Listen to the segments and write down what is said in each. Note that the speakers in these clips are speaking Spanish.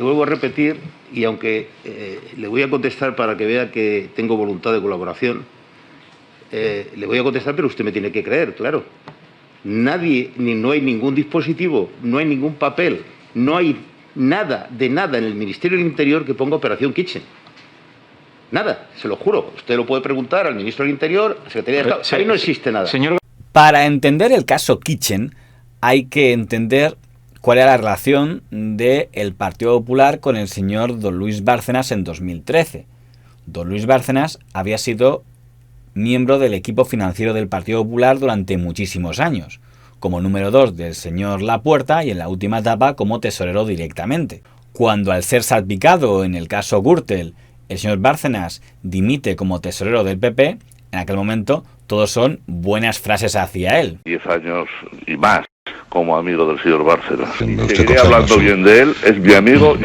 le vuelvo a repetir, y aunque le voy a contestar para que vea que tengo voluntad de colaboración, le voy a contestar, pero usted me tiene que creer, claro. Nadie, no hay ningún dispositivo, no hay ningún papel, no hay nada de nada en el Ministerio del Interior que ponga Operación Kitchen. Nada, se lo juro. Usted lo puede preguntar al Ministro del Interior, a la Secretaría de Estado. Ahí no existe nada. Señor... Para entender el caso Kitchen, hay que entender cuál era la relación del Partido Popular con el señor don Luis Bárcenas en 2013. Don Luis Bárcenas había sido miembro del equipo financiero del Partido Popular durante muchísimos años, como número 2 del señor Lapuerta y en la última etapa como tesorero directamente. Cuando al ser salpicado en el caso Gürtel, el señor Bárcenas dimite como tesorero del PP, en aquel momento todos son buenas frases hacia él. 10 años y más como amigo del señor Bárcenas. Seguiré hablando bien de él, es mi amigo.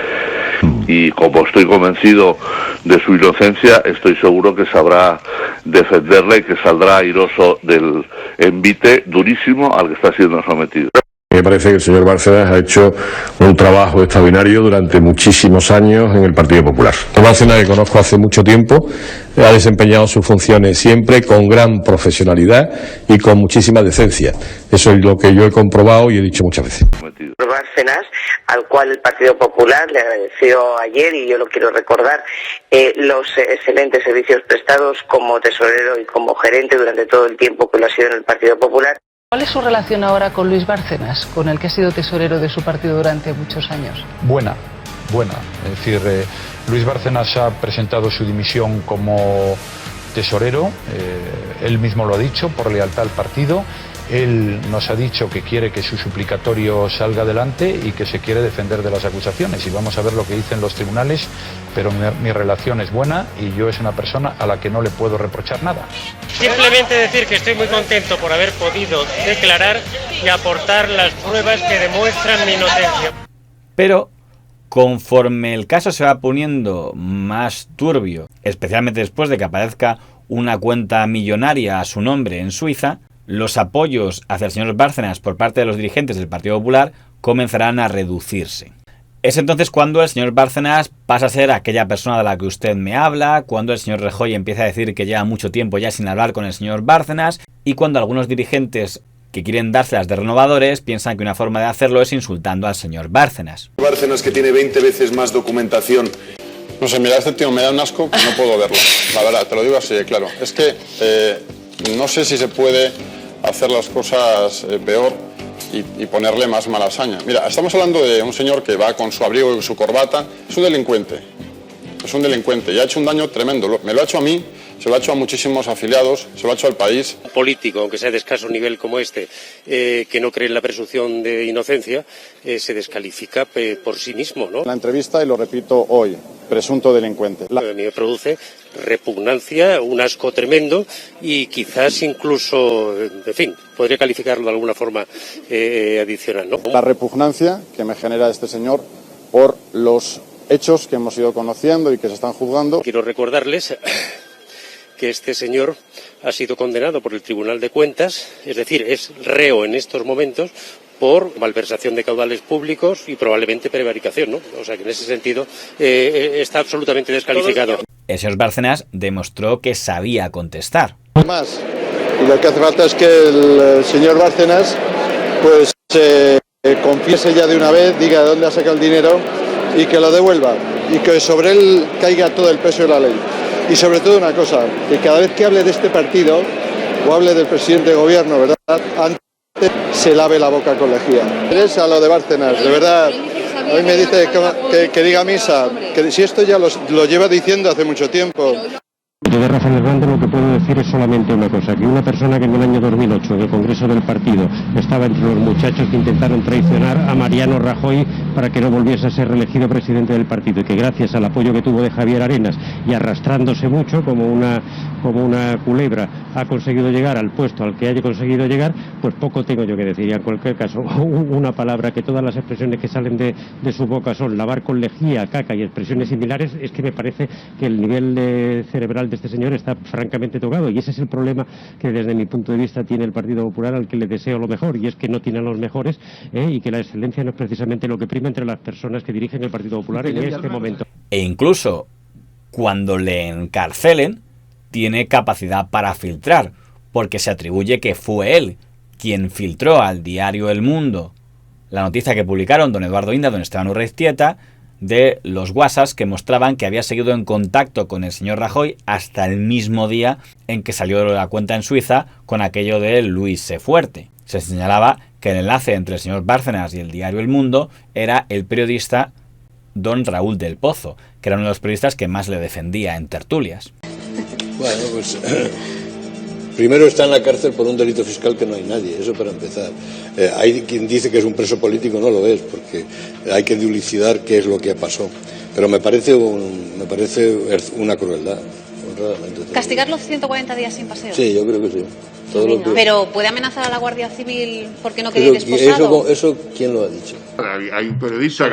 Y como estoy convencido de su inocencia, estoy seguro que sabrá defenderle y que saldrá airoso del envite durísimo al que está siendo sometido. Me parece que el señor Bárcenas ha hecho un trabajo extraordinario durante muchísimos años en el Partido Popular. Bárcenas, que conozco hace mucho tiempo, ha desempeñado sus funciones siempre con gran profesionalidad y con muchísima decencia. Eso es lo que yo he comprobado y he dicho muchas veces. Bárcenas, al cual el Partido Popular le agradeció ayer, y yo lo quiero recordar, los excelentes servicios prestados como tesorero y como gerente durante todo el tiempo que lo ha sido en el Partido Popular. ¿Cuál es su relación ahora con Luis Bárcenas, con el que ha sido tesorero de su partido durante muchos años? Buena. Es decir, Luis Bárcenas ha presentado su dimisión como tesorero, él mismo lo ha dicho, por lealtad al partido. Él nos ha dicho que quiere que su suplicatorio salga adelante y que se quiere defender de las acusaciones. Y vamos a ver lo que dicen los tribunales, pero mi relación es buena y yo es una persona a la que no le puedo reprochar nada. Simplemente decir que estoy muy contento por haber podido declarar y aportar las pruebas que demuestran mi inocencia. Pero conforme el caso se va poniendo más turbio, especialmente después de que aparezca una cuenta millonaria a su nombre en Suiza, los apoyos hacia el señor Bárcenas por parte de los dirigentes del Partido Popular comenzarán a reducirse. Es entonces cuando el señor Bárcenas pasa a ser aquella persona de la que usted me habla, cuando el señor Rajoy empieza a decir que lleva mucho tiempo ya sin hablar con el señor Bárcenas, y cuando algunos dirigentes que quieren dárselas de renovadores piensan que una forma de hacerlo es insultando al señor Bárcenas. Bárcenas, que tiene 20 veces más documentación. No sé, mira, este tío me da un asco que no puedo verlo. La verdad, te lo digo así, claro. Es que no sé si se puede hacer las cosas peor y ponerle más mala hazaña. Mira, estamos hablando de un señor que va con su abrigo y su corbata. Es un delincuente y ha hecho un daño tremendo. Me lo ha hecho a mí, se lo ha hecho a muchísimos afiliados, se lo ha hecho al país. Un político, aunque sea de escaso nivel como este, que no cree en la presunción de inocencia, se descalifica por sí mismo, ¿no? La entrevista, y lo repito hoy, presunto delincuente. A mí me produce repugnancia, un asco tremendo y quizás incluso, en fin, podría calificarlo de alguna forma adicional, ¿no? La repugnancia que me genera este señor por los hechos que hemos ido conociendo y que se están juzgando. Quiero recordarles que este señor ha sido condenado por el Tribunal de Cuentas, es decir, es reo en estos momentos por malversación de caudales públicos y probablemente prevaricación, ¿no? O sea que en ese sentido está absolutamente descalificado. El señor Bárcenas demostró que sabía contestar. Más, y lo que hace falta es que el señor Bárcenas pues confiese ya de una vez, diga de dónde ha sacado el dinero y que lo devuelva, y que sobre él caiga todo el peso de la ley. Y sobre todo una cosa, que cada vez que hable de este partido o hable del presidente de gobierno, ¿verdad?, antes se lave la boca con lejía. Interesa lo de Bárcenas, de verdad. Hoy me dice que diga misa, que si esto ya lo lleva diciendo hace mucho tiempo. De Rafael Hernández lo que puedo decir es solamente una cosa, que una persona que en el año 2008 en el Congreso del Partido estaba entre los muchachos que intentaron traicionar a Mariano Rajoy para que no volviese a ser reelegido presidente del partido, y que gracias al apoyo que tuvo de Javier Arenas y arrastrándose mucho como una culebra ha conseguido llegar al puesto al que haya conseguido llegar, pues poco tengo yo que decir. Y en cualquier caso, una palabra, que todas las expresiones que salen de su boca son lavar con lejía, caca y expresiones similares, es que me parece que el nivel cerebral de este señor está francamente tocado, y ese es el problema que desde mi punto de vista tiene el Partido Popular, al que le deseo lo mejor, y es que no tiene a los mejores, y que la excelencia no es precisamente lo que prima. fanatismo entre las personas que dirigen el Partido Popular en este momento. E incluso cuando le encarcelen, tiene capacidad para filtrar, porque se atribuye que fue él quien filtró al diario El Mundo la noticia que publicaron don Eduardo Inda, don Esteban Urreiztieta, de los WhatsApps que mostraban que había seguido en contacto con el señor Rajoy hasta el mismo día en que salió de la cuenta en Suiza con aquello de Luis sé fuerte. Se señalaba que el enlace entre el señor Bárcenas y el diario El Mundo era el periodista don Raúl del Pozo, que era uno de los periodistas que más le defendía en tertulias. Bueno, pues primero está en la cárcel por un delito fiscal que no hay nadie, eso para empezar. Hay quien dice que es un preso político, no lo es, porque hay que dilucidar qué es lo que pasó. Pero me parece una crueldad. ¿Castigar los 140 días sin paseo? Sí, yo creo que sí. Pero ¿puede amenazar a la Guardia Civil porque no quede ir esposado? ¿Eso quién lo ha dicho? Hay un periodista,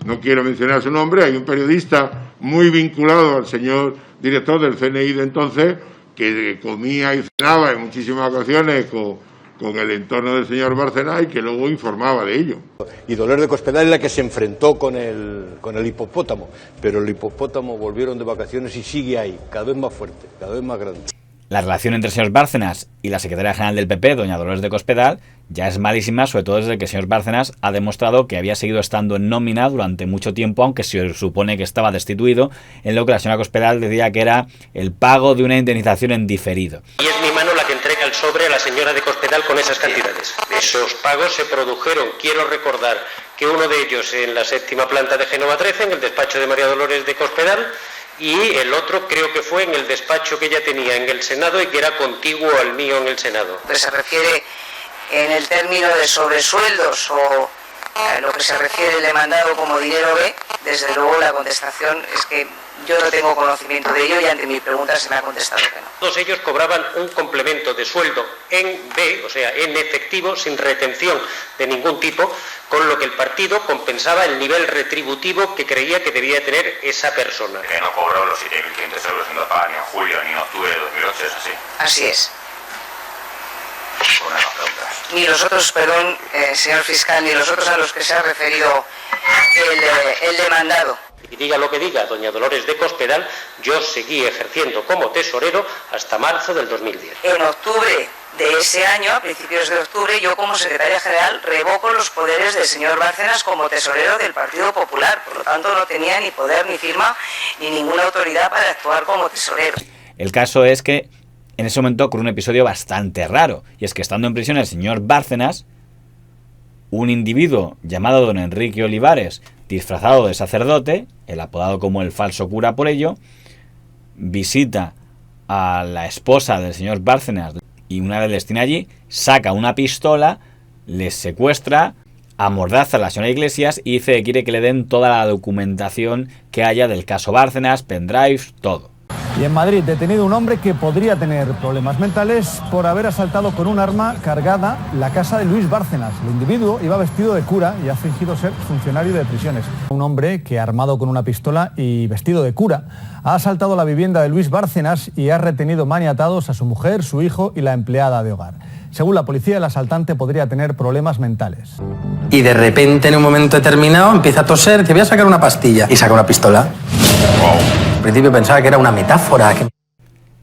no quiero mencionar su nombre, hay un periodista muy vinculado al señor director del CNI de entonces, que comía y cenaba en muchísimas ocasiones con el entorno del señor Bárcenas y que luego informaba de ello. Y Dolores de Cospedal es la que se enfrentó con el hipopótamo, pero el hipopótamo volvieron de vacaciones y sigue ahí, cada vez más fuerte, cada vez más grande. La relación entre el señor Bárcenas y la secretaria general del PP, doña Dolores de Cospedal, ya es malísima, sobre todo desde que el señor Bárcenas ha demostrado que había seguido estando en nómina durante mucho tiempo, aunque se supone que estaba destituido, en lo que la señora Cospedal decía que era el pago de una indemnización en diferido. Y es mi mano la que entrega el sobre a la señora de Cospedal con esas cantidades. Esos pagos se produjeron, quiero recordar, que uno de ellos en la 7ª planta de Génova 13, en el despacho de María Dolores de Cospedal, y el otro creo que fue en el despacho que ella tenía en el Senado y que era contiguo al mío en el Senado. Se refiere en el término de sobresueldos o a lo que se refiere el demandado como dinero B, desde luego la contestación es que yo no tengo conocimiento de ello y ante mi pregunta se me ha contestado que no. Todos ellos cobraban un complemento de sueldo en B, o sea, en efectivo, sin retención de ningún tipo, con lo que el partido compensaba el nivel retributivo que creía que debía tener esa persona. Que no cobró los 7.500 euros en paga ni en julio ni en octubre de 2008, ¿es así? Así es. Ni los otros, perdón, señor fiscal, ni los otros a los que se ha referido el demandado. Y diga lo que diga doña Dolores de Cospedal, yo seguí ejerciendo como tesorero hasta marzo del 2010. En octubre de ese año, a principios de octubre, yo como secretaria general revoco los poderes del señor Bárcenas como tesorero del Partido Popular. Por lo tanto, no tenía ni poder, ni firma, ni ninguna autoridad para actuar como tesorero. El caso es que en ese momento ocurrió un episodio bastante raro, y es que estando en prisión el señor Bárcenas, un individuo llamado don Enrique Olivares, disfrazado de sacerdote, el apodado como el falso cura por ello, visita a la esposa del señor Bárcenas y una vez les tiene allí, saca una pistola, les secuestra, amordaza a la señora Iglesias y dice que quiere que le den toda la documentación que haya del caso Bárcenas, pendrives, todo. Y en Madrid, detenido un hombre que podría tener problemas mentales por haber asaltado con un arma cargada la casa de Luis Bárcenas. El individuo iba vestido de cura y ha fingido ser funcionario de prisiones. Un hombre que, armado con una pistola y vestido de cura, ha asaltado la vivienda de Luis Bárcenas y ha retenido maniatados a su mujer, su hijo y la empleada de hogar. Según la policía, el asaltante podría tener problemas mentales. Y de repente, en un momento determinado, empieza a toser, que voy a sacar una pastilla. Y saca una pistola. Al principio pensaba que era una metáfora.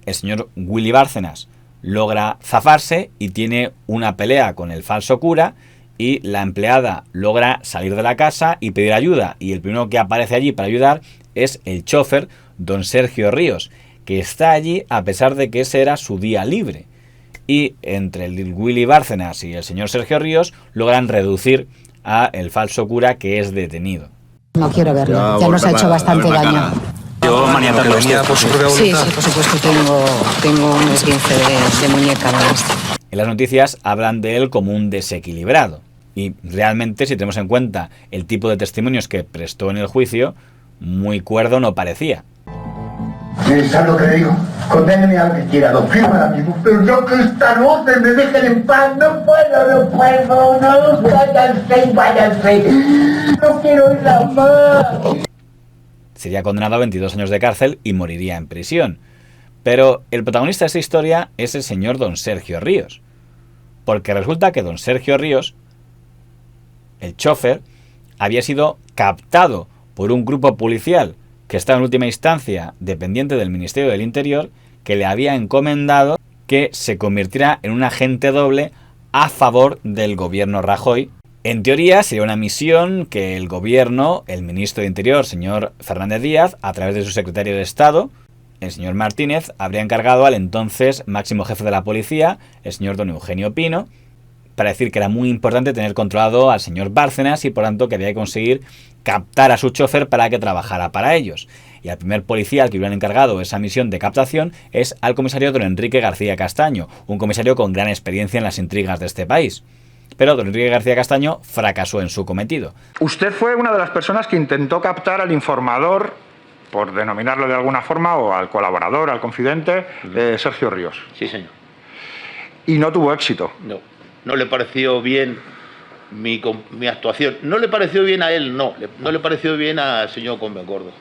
El señor Willy Bárcenas logra zafarse y tiene una pelea con el falso cura y la empleada logra salir de la casa y pedir ayuda. Y el primero que aparece allí para ayudar es el chofer, don Sergio Ríos, que está allí a pesar de que ese era su día libre. Y entre el Willy Bárcenas y el señor Sergio Ríos logran reducir a el falso cura que es detenido. No quiero verlo, ya nos ha hecho bastante daño. Yo maniatarlo por su propia voluntad. Sí, por supuesto, tengo un esguince de muñeca. En las noticias hablan de él como un desequilibrado. Y realmente, si tenemos en cuenta el tipo de testimonios que prestó en el juicio, muy cuerdo no parecía. ¿Sabes lo que le digo? Condéneme a lo que quiera, lo firmo ahora mismo, pero yo que esta noche me dejen en paz, no puedo, no, váyanse, no quiero ir a más. Sería condenado a 22 años de cárcel y moriría en prisión. Pero el protagonista de esta historia es el señor don Sergio Ríos. Porque resulta que don Sergio Ríos, el chofer, había sido captado por un grupo policial que estaba en última instancia dependiente del Ministerio del Interior, que le había encomendado que se convirtiera en un agente doble a favor del gobierno Rajoy. En teoría sería una misión que el gobierno, el ministro de Interior, señor Fernández Díaz, a través de su secretario de Estado, el señor Martínez, habría encargado al entonces máximo jefe de la policía, el señor don Eugenio Pino, para decir que era muy importante tener controlado al señor Bárcenas y por tanto que había que conseguir captar a su chofer para que trabajara para ellos. Y al primer policía al que hubieran encargado esa misión de captación es al comisario don Enrique García Castaño, un comisario con gran experiencia en las intrigas de este país. Pero don Enrique García Castaño fracasó en su cometido. Usted fue una de las personas que intentó captar al informador, por denominarlo de alguna forma, o al colaborador, al confidente, Sergio Ríos. Sí, señor. Y no tuvo éxito. No le pareció bien mi actuación. No le pareció bien a él, no le pareció bien al señor Gómez Gordo.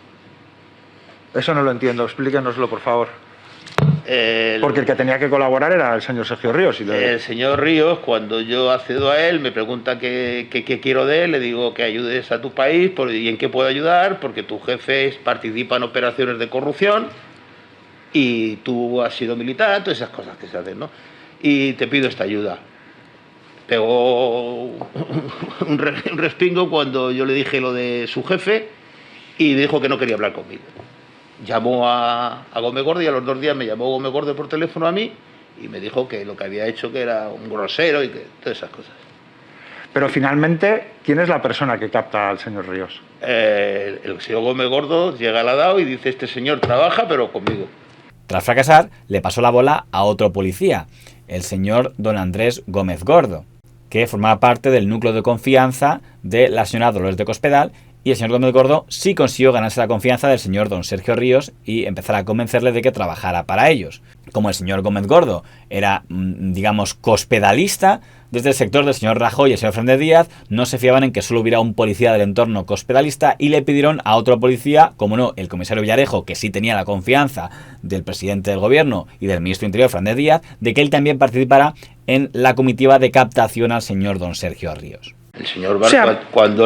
Eso no lo entiendo, explíquenoslo, por favor. Porque el que tenía que colaborar era el señor Sergio Ríos. El señor Ríos, cuando yo accedo a él, me pregunta qué quiero de él, le digo que ayudes a tu país y en qué puedo ayudar, porque tu jefe participa en operaciones de corrupción y tú has sido militar, todas esas cosas que se hacen, ¿no? Y te pido esta ayuda. Pegó un respingo cuando yo le dije lo de su jefe y dijo que no quería hablar conmigo. Llamó a Gómez Gordo y a los 2 días me llamó Gómez Gordo por teléfono a mí y me dijo que lo que había hecho que era un grosero y que todas esas cosas. Pero finalmente, ¿quién es la persona que capta al señor Ríos? El señor Gómez Gordo llega a la DAO y dice: este señor trabaja pero conmigo. Tras fracasar, le pasó la bola a otro policía, el señor don Andrés Gómez Gordo, que formaba parte del núcleo de confianza de la señora Dolores de Cospedal, y el señor Gómez Gordo sí consiguió ganarse la confianza del señor don Sergio Ríos y empezar a convencerle de que trabajara para ellos. Como el señor Gómez Gordo era, digamos, cospedalista, desde el sector del señor Rajoy y el señor Fernández Díaz no se fiaban en que solo hubiera un policía del entorno cospedalista y le pidieron a otro policía, como no, el comisario Villarejo, que sí tenía la confianza del presidente del gobierno y del ministro de Interior, Fernández Díaz, de que él también participara en la comitiva de captación al señor don Sergio Ríos. El señor Bar, cuando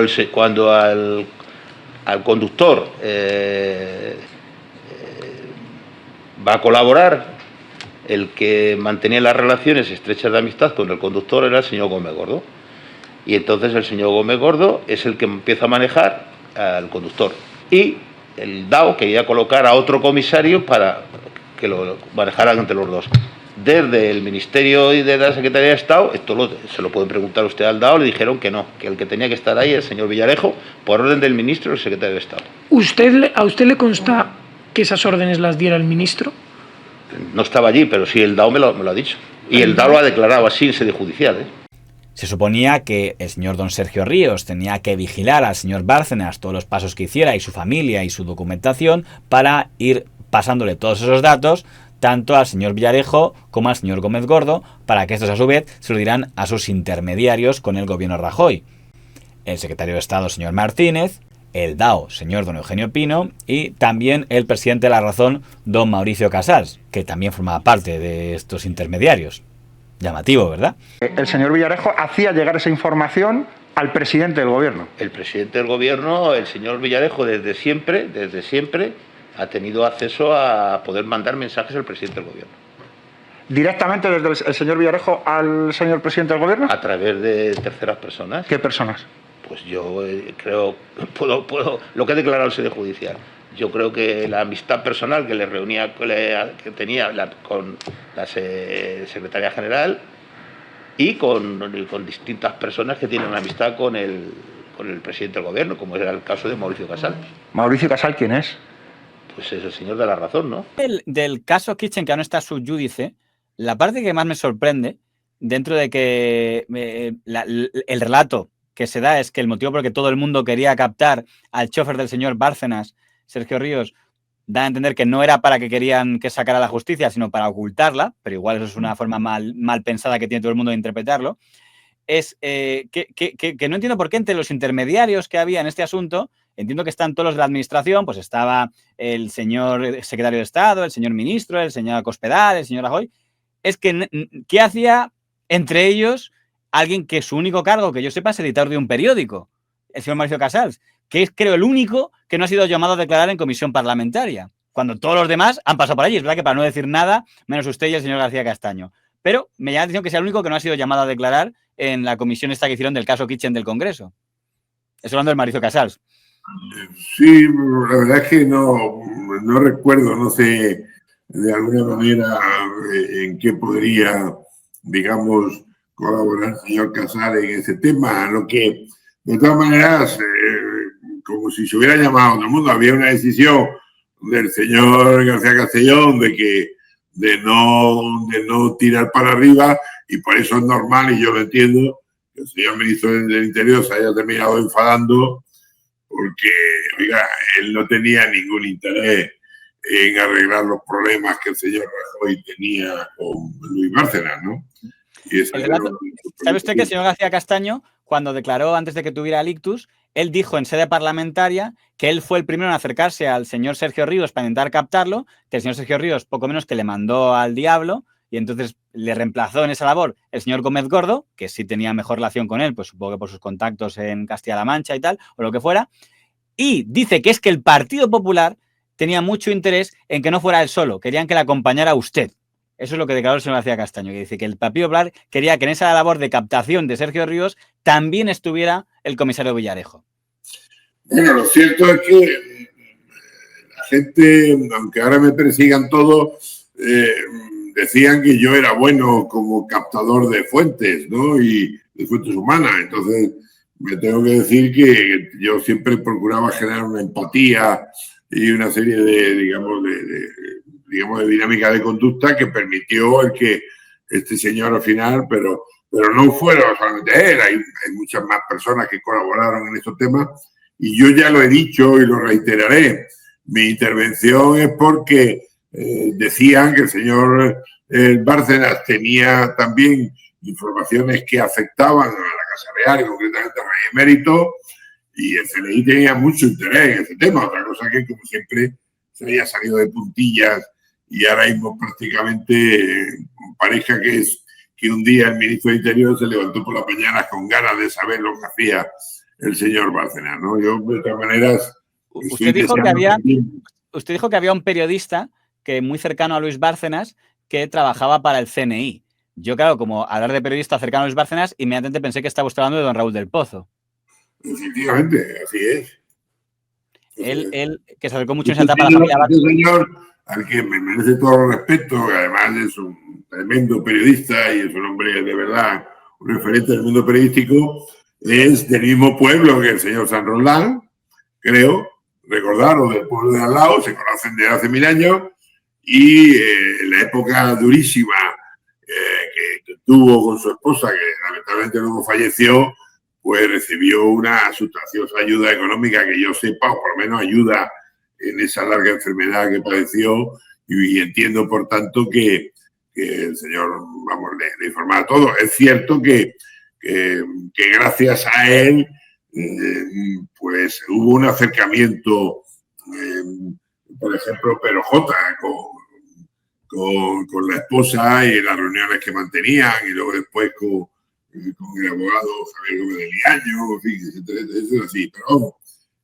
al conductor va a colaborar, el que mantenía las relaciones estrechas de amistad con el conductor era el señor Gómez Gordo. Y entonces el señor Gómez Gordo es el que empieza a manejar al conductor. Y el DAO quería colocar a otro comisario para que lo manejaran entre los dos. Desde el Ministerio y de la Secretaría de Estado, se lo pueden preguntar usted al DAO, le dijeron que no, que el que tenía que estar ahí, el señor Villarejo, por orden del ministro y el secretario de Estado. ¿A usted le consta que esas órdenes las diera el ministro? No estaba allí, pero sí el DAO me lo ha dicho. Y el DAO lo ha declarado así en sede judicial, Se suponía que el señor don Sergio Ríos tenía que vigilar al señor Bárcenas todos los pasos que hiciera y su familia y su documentación para ir pasándole todos esos datos tanto al señor Villarejo como al señor Gómez Gordo, para que estos a su vez se lo dirán a sus intermediarios con el gobierno Rajoy. El secretario de Estado, señor Martínez, el DAO, señor don Eugenio Pino, y también el presidente de La Razón, don Mauricio Casals, que también formaba parte de estos intermediarios. Llamativo, ¿verdad? El señor Villarejo hacía llegar esa información al presidente del gobierno. El presidente del gobierno, el señor Villarejo, desde siempre, ha tenido acceso a poder mandar mensajes al presidente del gobierno. ¿Directamente desde el señor Villarejo al señor presidente del gobierno? A través de terceras personas. ¿Qué personas? Pues yo creo, puedo lo que ha declarado el sede judicial. Yo creo que la amistad personal que le reunía, que tenía con la secretaria general y con distintas personas que tienen una amistad con el presidente del gobierno, como era el caso de Mauricio Casals. ¿Mauricio Casals quién es? Pues es el señor de La Razón, ¿no? Del caso Kitchen, que aún está subyúdice, la parte que más me sorprende, dentro de que el relato que se da es que el motivo por el que todo el mundo quería captar al chofer del señor Bárcenas, Sergio Ríos, da a entender que no era para que querían que sacara la justicia, sino para ocultarla, pero igual eso es una forma mal pensada que tiene todo el mundo de interpretarlo, es que no entiendo por qué entre los intermediarios que había en este asunto, entiendo que están todos los de la administración, pues estaba el señor secretario de Estado, el señor ministro, el señor Cospedal, el señor Rajoy. Es que, ¿qué hacía entre ellos alguien que su único cargo, que yo sepa, es editor de un periódico? el señor Mauricio Casals, que es, creo, el único que no ha sido llamado a declarar en comisión parlamentaria, cuando todos los demás han pasado por allí. Es verdad que para no decir nada, menos usted y el señor García Castaño. Pero me llama la atención que sea el único que no ha sido llamado a declarar en la comisión esta que hicieron del caso Kitchen del Congreso. Estoy hablando del Mauricio Casals. Sí, la verdad es que no recuerdo, no sé de alguna manera en qué podría, digamos, colaborar el señor Casals en ese tema. Lo que, de todas maneras, como si se hubiera llamado a todo el mundo, había una decisión del señor García Castellón de no tirar para arriba, y por eso es normal, y yo lo entiendo, que el señor ministro del Interior se haya terminado enfadando, porque, oiga, él no tenía ningún interés en arreglar los problemas que el señor Rajoy tenía con Luis Bárcenas, ¿no? Y ¿sabe usted que el señor García Castaño, cuando declaró antes de que tuviera el ictus, él dijo en sede parlamentaria que él fue el primero en acercarse al señor Sergio Ríos para intentar captarlo, que el señor Sergio Ríos poco menos que le mandó al diablo, y entonces le reemplazó en esa labor el señor Gómez Gordo, que sí tenía mejor relación con él, pues supongo que por sus contactos en Castilla-La Mancha y tal, o lo que fuera, y dice que es que el Partido Popular tenía mucho interés en que no fuera él solo, querían que le acompañara usted. Eso es lo que declaró el señor García Castaño, que dice que el Partido Popular quería que en esa labor de captación de Sergio Ríos también estuviera el comisario Villarejo. Bueno, lo cierto es que la gente, aunque ahora me persigan todos, decían que yo era bueno como captador de fuentes, ¿no? Y de fuentes humanas. Entonces, me tengo que decir que yo siempre procuraba generar una empatía y una serie de, digamos, de dinámica de conducta que permitió el que este señor al final, pero no fuera solamente él, hay muchas más personas que colaboraron en estos temas, y yo ya lo he dicho y lo reiteraré. Mi intervención es porque decían que el señor Bárcenas tenía también informaciones que afectaban a la Casa Real y concretamente al Rey Emérito, y el CNI tenía mucho interés en ese tema. Otra cosa que, como siempre, se había salido de puntillas y ahora mismo prácticamente parezca que un día el ministro de Interior se levantó por las mañanas con ganas de saber lo que hacía el señor Bárcenas, ¿no? Yo, de todas maneras... Usted dijo que había un periodista que muy cercano a Luis Bárcenas que trabajaba para el CNI. Yo, claro, como hablar de periodista cercano a Luis Bárcenas, inmediatamente pensé que estaba usted hablando de don Raúl del Pozo. Efectivamente, así es. Él que se acercó mucho en esa etapa a la familia Bárcenas. Un señor al que me merece todo el respeto, que además es un tremendo periodista y es un hombre de verdad, un referente del mundo periodístico, es del mismo pueblo que el señor San Roldán, creo, recordaron del pueblo de al lado, se conocen desde hace 1000 años, y en la época durísima que tuvo con su esposa, que lamentablemente luego falleció, pues recibió una sustanciosa ayuda económica, que yo sepa, o por lo menos ayuda en esa larga enfermedad que padeció, y entiendo, por tanto, que el señor, vamos, le informaba a todo. Es cierto que gracias a él, pues hubo un acercamiento, por ejemplo, Pedro J. con la esposa y las reuniones que mantenían, y luego después con el abogado Javier Gómez de Liaño, en fin, eso es así. Pero vamos,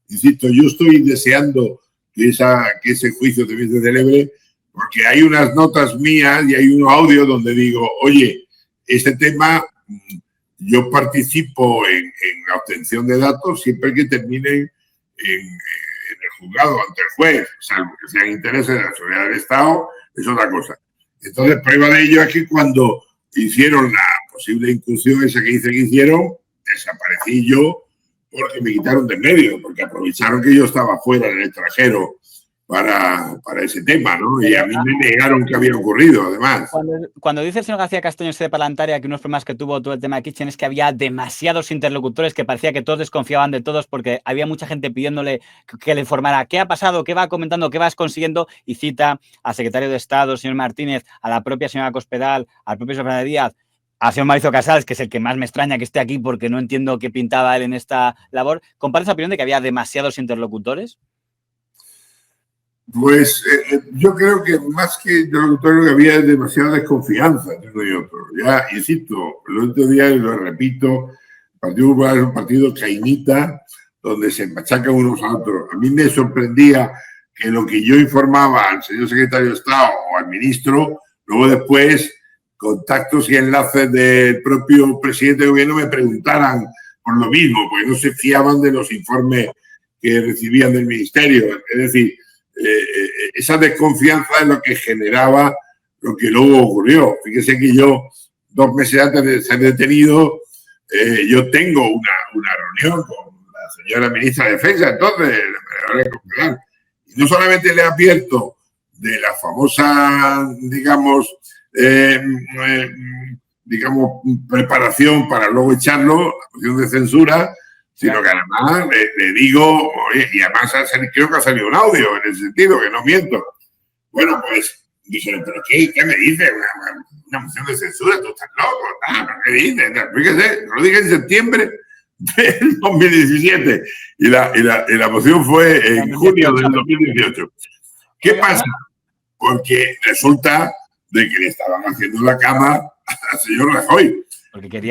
insisto, yo estoy deseando que ese juicio también se celebre, porque hay unas notas mías y hay unos audios donde digo, oye, este tema... Yo participo en la obtención de datos siempre que terminen en el juzgado ante el juez, salvo que sean intereses de la seguridad del Estado, es otra cosa. Entonces, prueba de ello es que cuando hicieron la posible incursión esa que dice que hicieron, desaparecí yo porque me quitaron de medio, porque aprovecharon que yo estaba fuera en el extranjero para ese tema, ¿no? Y a mí me negaron que había ocurrido, además. Cuando dice el señor García Castaño en sede parlamentaria que unos problemas que tuvo todo el tema de Kitchen es que había demasiados interlocutores, que parecía que todos desconfiaban de todos porque había mucha gente pidiéndole que le informara qué ha pasado, qué va comentando, qué vas consiguiendo, y cita al secretario de Estado, señor Martínez, a la propia señora Cospedal, al propio señor Fernández Díaz, al señor Mauricio Casals, que es el que más me extraña que esté aquí porque no entiendo qué pintaba él en esta labor. ¿Comparte esa opinión de que había demasiados interlocutores? Pues yo creo que más que interlocutorio, que había demasiada desconfianza entre uno y otro. Ya, insisto, el otro día, y lo repito, Partido Popular es un partido cainita, donde se machacan unos a otros. A mí me sorprendía que lo que yo informaba al señor secretario de Estado o al ministro, luego después contactos y enlaces del propio presidente de gobierno me preguntaran por lo mismo, porque no se fiaban de los informes que recibían del ministerio. Es decir, esa desconfianza es lo que generaba lo que luego ocurrió. Fíjese que yo, 2 meses antes de ser detenido, yo tengo una reunión con la señora ministra de Defensa, entonces, y no solamente le advierto de la famosa, digamos, preparación para luego echarlo, la moción de censura, sino que además le digo, oye, y además creo que ha salido un audio en ese sentido, que no miento. Bueno, pues, dije, ¿pero qué me dices? Una moción de censura, tú estás loco, ¿qué dices? Fíjese, lo dije en septiembre del 2017 y la moción fue en junio del 2018. ¿Qué pasa? Porque resulta de que le estaban haciendo la cama al señor Rajoy. Porque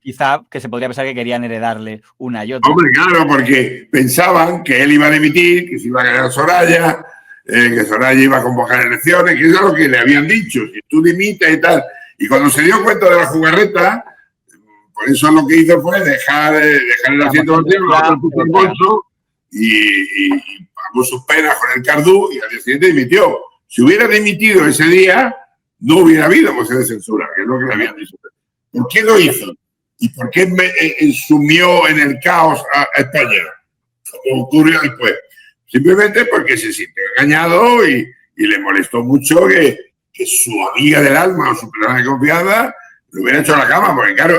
quizá que se podría pensar que querían heredarle una y otra. Hombre, claro, porque pensaban que él iba a dimitir, que se iba a ganar Soraya, que Soraya iba a convocar elecciones, que eso es lo que le habían dicho, si tú dimites y tal. Y cuando se dio cuenta de la jugarreta, por eso lo que hizo fue dejar el asiento vacío, lo puso en el bolso y pagó sus penas con el Cardú y al día siguiente dimitió. Si hubiera dimitido ese día, no hubiera habido moción de censura, que es lo que le habían dicho. ¿Por qué lo hizo? ¿Y por qué sumió en el caos a España? Como ocurrió después. Simplemente porque se sintió engañado y le molestó mucho que su amiga del alma o su persona de confianza le hubiera hecho la cama, porque claro,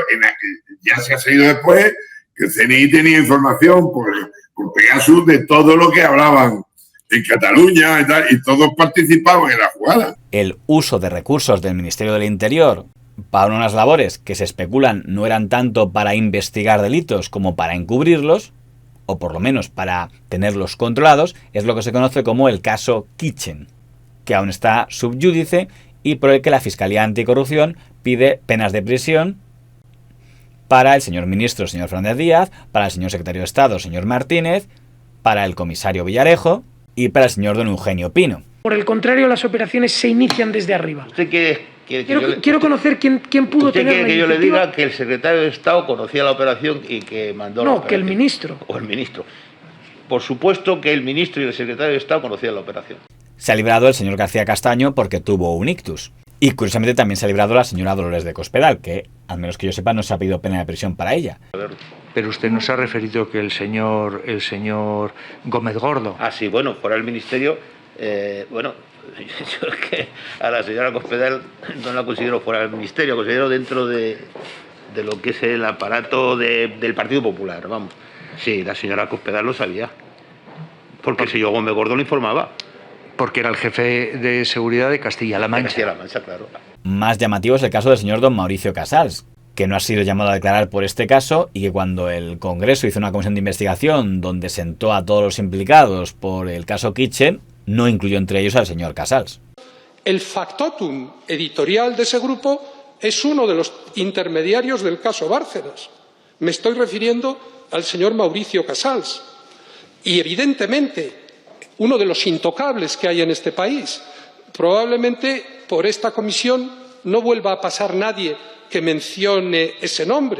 ya se ha sabido después que el CNI tenía información por Pegasus de todo lo que hablaban en Cataluña y tal, y todos participaban en la jugada. El uso de recursos del Ministerio del Interior para unas labores que se especulan no eran tanto para investigar delitos como para encubrirlos, o por lo menos para tenerlos controlados, es lo que se conoce como el caso Kitchen, que aún está sub iudice y por el que la Fiscalía Anticorrupción pide penas de prisión para el señor ministro, señor Fernández Díaz, para el señor secretario de Estado, señor Martínez, para el comisario Villarejo y para el señor don Eugenio Pino. Por el contrario, las operaciones se inician desde arriba. ¿Usted quiero conocer quién pudo tener la iniciativa. Que yo le diga que el secretario de Estado conocía la operación y que mandó la operación? No, que el ministro. O el ministro. Por supuesto que el ministro y el secretario de Estado conocían la operación. Se ha librado el señor García Castaño porque tuvo un ictus. Y curiosamente también se ha librado la señora Dolores de Cospedal, que, al menos que yo sepa, no se ha pedido pena de prisión para ella. Pero usted nos ha referido que el señor Gómez Gordo... Ah, sí, bueno, fuera del ministerio, bueno, yo es que a la señora Cospedal no la considero fuera del ministerio, la considero dentro de lo que es el aparato del Partido Popular, vamos. Sí, la señora Cospedal lo sabía, porque el señor Gómez Gordo lo informaba. Porque era el jefe de seguridad de Castilla-La Mancha. Castilla-La Mancha, claro. Más llamativo es el caso del señor don Mauricio Casals, que no ha sido llamado a declarar por este caso y que cuando el Congreso hizo una comisión de investigación donde sentó a todos los implicados por el caso Kitchen, no incluyó entre ellos al señor Casals. El factotum editorial de ese grupo es uno de los intermediarios del caso Bárcenas. Me estoy refiriendo al señor Mauricio Casals. Y evidentemente uno de los intocables que hay en este país. Probablemente por esta comisión no vuelva a pasar nadie que mencione ese nombre.